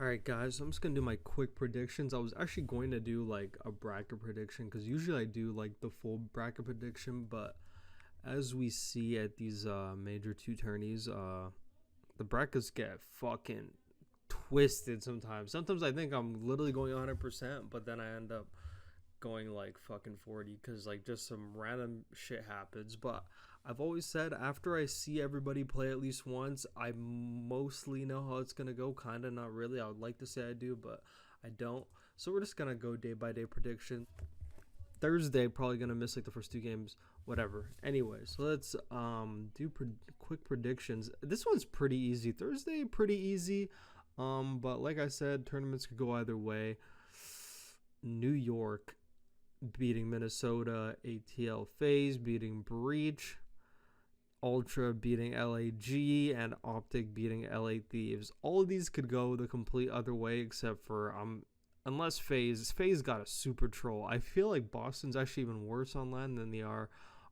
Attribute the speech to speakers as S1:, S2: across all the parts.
S1: Alright, guys, so I'm just gonna do my quick predictions. I was actually going to do like a bracket prediction because usually I do like the full bracket prediction, but as we see at these major two tourneys, the brackets get fucking twisted sometimes. Sometimes I think I'm literally going 100%, but then I end up going like fucking 40 because like just some random shit happens. But I've always said after I see everybody play at least once, I mostly know how it's gonna go. Kinda, not really. I would like to say I do, but I don't. So we're just gonna go day by day prediction. Thursday probably gonna miss like the first two games, whatever. Anyway, so let's do quick predictions. This one's pretty easy. Thursday pretty easy. But like I said, tournaments could go either way. New York beating Minnesota, ATL FaZe beating Breach, Ultra beating LAG, and Optic beating LA Thieves. All of these could go the complete other way except for unless FaZe got a super troll. I feel like Boston's actually even worse online than they are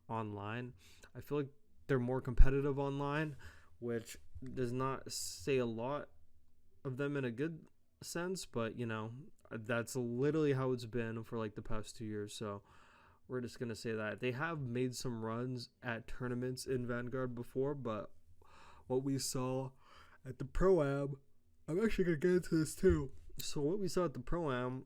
S1: online. I feel like they're more competitive online, which does not say a lot of them in a good sense, but that's literally how it's been for like the past 2 years. So we're just gonna say that they have made some runs at tournaments in Vanguard before, but what we saw at the Pro Am, I'm actually gonna get into this too. So what we saw at the Pro Am,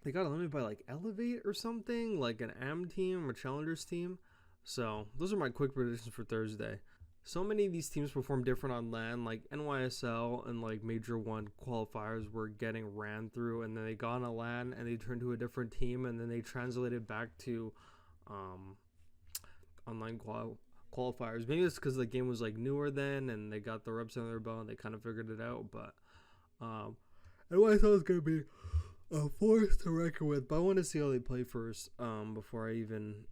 S1: they got eliminated by like Elevate or something, like an AM team or Challengers team. So those are my quick predictions for Thursday. So many of these teams perform different on LAN, like NYSL and like Major 1 qualifiers were getting ran through, and then they got on a LAN and they turned to a different team, and then they translated back to um, online qualifiers. Maybe it's because the game was like newer then and they got the reps under their belt and they kind of figured it out, but um, NYSL is going to be a force to reckon with, but I want to see how they play first before I even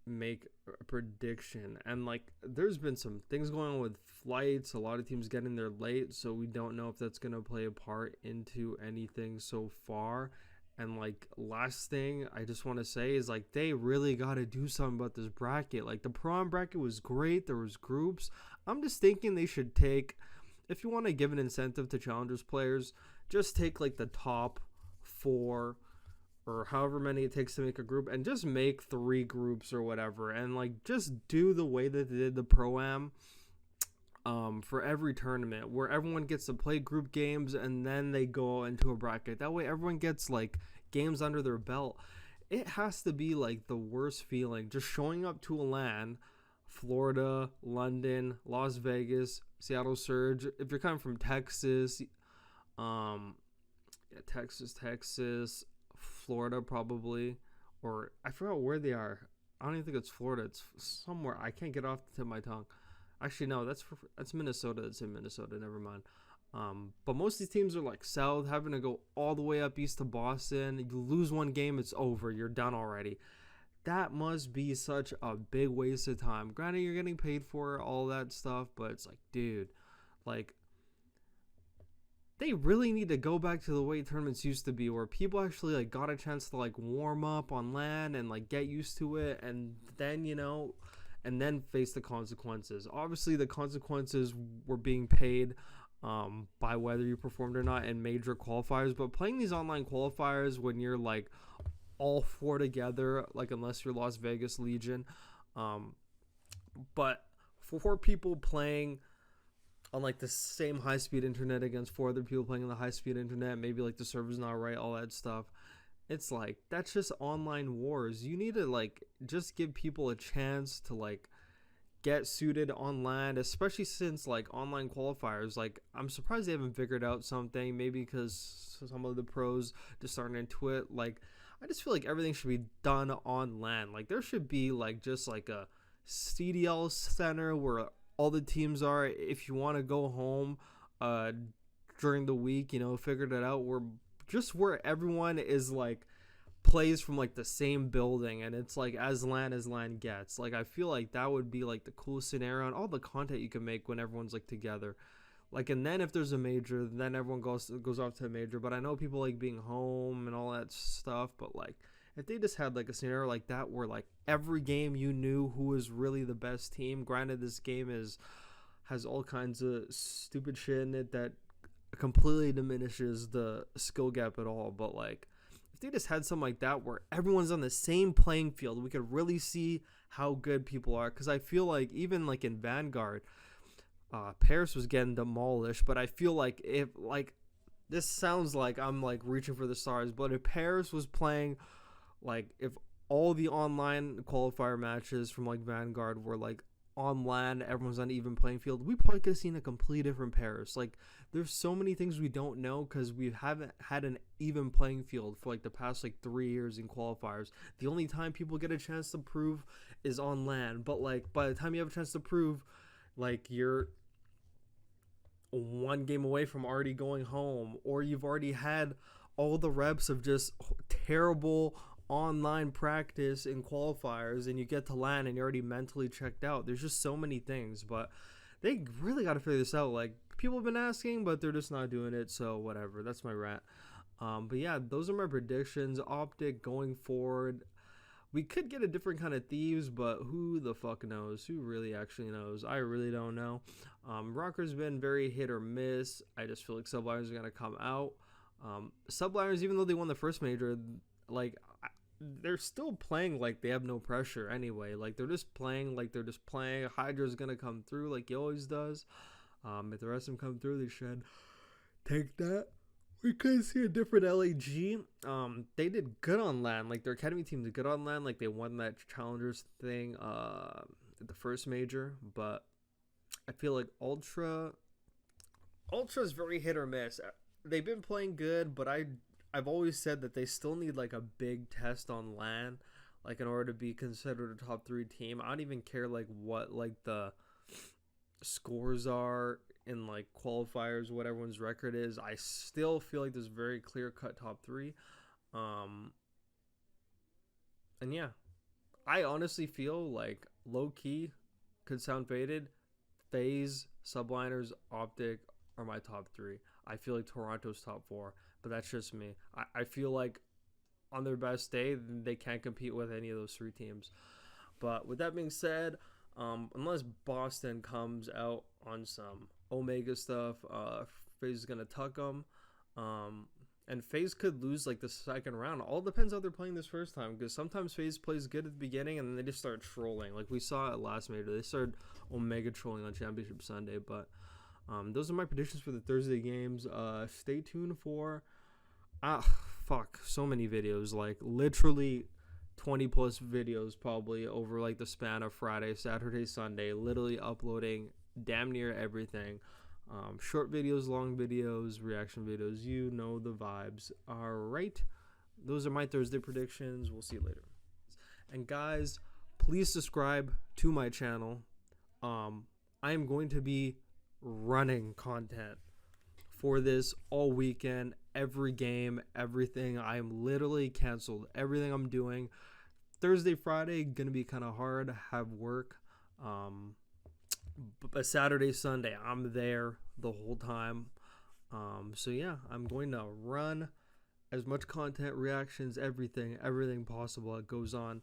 S1: make a prediction. And like there's been some things going on with flights, a lot of teams getting there late, so we don't know if that's going to play a part into anything so far. And like last thing I just want to say is like they really got to do something about this bracket. Like the prom bracket was great, there was groups. I'm just thinking they should take, if you want to give an incentive to challengers players, just take like the top 4 or however many it takes to make a group, and just make 3 groups or whatever, and like just do the way that they did the Pro Am for every tournament, where everyone gets to play group games and then they go into a bracket. That way everyone gets like games under their belt. It has to be like the worst feeling just showing up to a LAN, Florida, London, Las Vegas, Seattle Surge. If you're coming from Texas, yeah, Texas, Florida probably, or I forgot where they are. I don't even think it's Florida. It's somewhere. I can't get off the tip of my tongue. Actually, no, that's Minnesota. That's in Minnesota. Never mind. But most of these teams are like south, having to go all the way up east to Boston. You lose one game, it's over. You're done already. That must be such a big waste of time. Granted, you're getting paid for all that stuff, but it's like, dude, like they really need to go back to the way tournaments used to be, where people actually like got a chance to like warm up on LAN and like get used to it, and then and then face the consequences. Obviously the consequences were being paid by whether you performed or not in major qualifiers, but playing these online qualifiers when you're like all 4 together, like unless you're Las Vegas Legion, um, but for people playing on like the same high speed internet against 4 other people playing on the high speed internet, maybe like the server's not right, all that stuff. It's like that's just online wars. You need to like just give people a chance to like get suited on LAN, especially since like online qualifiers, like I'm surprised they haven't figured out something, maybe because some of the pros just starting into it. Like I just feel like everything should be done on LAN. Like there should be like just like a CDL center where all the teams are. If you want to go home during the week, figured it out, where everyone is like plays from like the same building, and it's like as LAN gets. Like I feel like that would be like the coolest scenario, and all the content you can make when everyone's like together. Like, and then if there's a major, then everyone goes off to a major. But I know people like being home and all that stuff, but like if they just had like a scenario like that where like every game you knew who was really the best team. Granted, this game has all kinds of stupid shit in it that completely diminishes the skill gap at all. But like, if they just had something like that where everyone's on the same playing field, we could really see how good people are. Because I feel like even like in Vanguard, Paris was getting demolished, but I feel like if like this sounds like I'm like reaching for the stars, but if Paris was playing like if all the online qualifier matches from like Vanguard were like on land, everyone's on an even playing field, we probably could have seen a completely different Paris. Like there's so many things we don't know because we haven't had an even playing field for like the past like 3 years in qualifiers. The only time people get a chance to prove is on land, but like by the time you have a chance to prove, like you're one game away from already going home, or you've already had all the reps of just terrible online practice in qualifiers, and you get to land and you're already mentally checked out. There's just so many things, but they really got to figure this out. Like people have been asking, but they're just not doing it, so whatever. That's my rant. But yeah, those are my predictions. Optic going forward, we could get a different kind of Thieves, but who the fuck knows? Who really actually knows? I really don't know. Rocker's been very hit or miss. I just feel like Subliners are going to come out. Subliners, even though they won the first major, like they're still playing like they have no pressure anyway. Like they're just playing like they're just playing. Hydra's going to come through like he always does. If the rest of them come through, they should take that. We could see a different LAG. They did good on land. Like their academy team did good on land. Like they won that challengers thing at the first major. But I feel like Ultra is very hit or miss. They've been playing good, but I've always said that they still need like a big test on land, like in order to be considered a top 3 team. I don't even care like what like the scores are in like qualifiers, what everyone's record is. I still feel like there's very clear cut top 3. And yeah, I honestly feel like low key could sound faded. FaZe, Subliners, Optic are my top 3. I feel like Toronto's top 4, but that's just me. I feel like on their best day, they can't compete with any of those 3 teams. But with that being said, unless Boston comes out on some Omega stuff, FaZe is going to tuck them. And FaZe could lose like the second round. All depends how they're playing this first time, because sometimes FaZe plays good at the beginning and then they just start trolling. Like we saw at last major, they started Omega trolling on Championship Sunday. But those are my predictions for the Thursday games. Stay tuned for so many videos, like literally 20 plus videos probably over like the span of Friday, Saturday, Sunday, literally uploading damn near everything. Short videos, long videos, reaction videos, you know the vibes. All right, those are my Thursday predictions. We'll see you later. And guys, please subscribe to my channel. I am going to be running content for this all weekend, every game, everything. I am literally canceled everything I'm doing. Thursday, Friday gonna be kind of hard, have work. But Saturday, Sunday, I'm there the whole time. So yeah, I'm going to run as much content, reactions, everything possible that goes on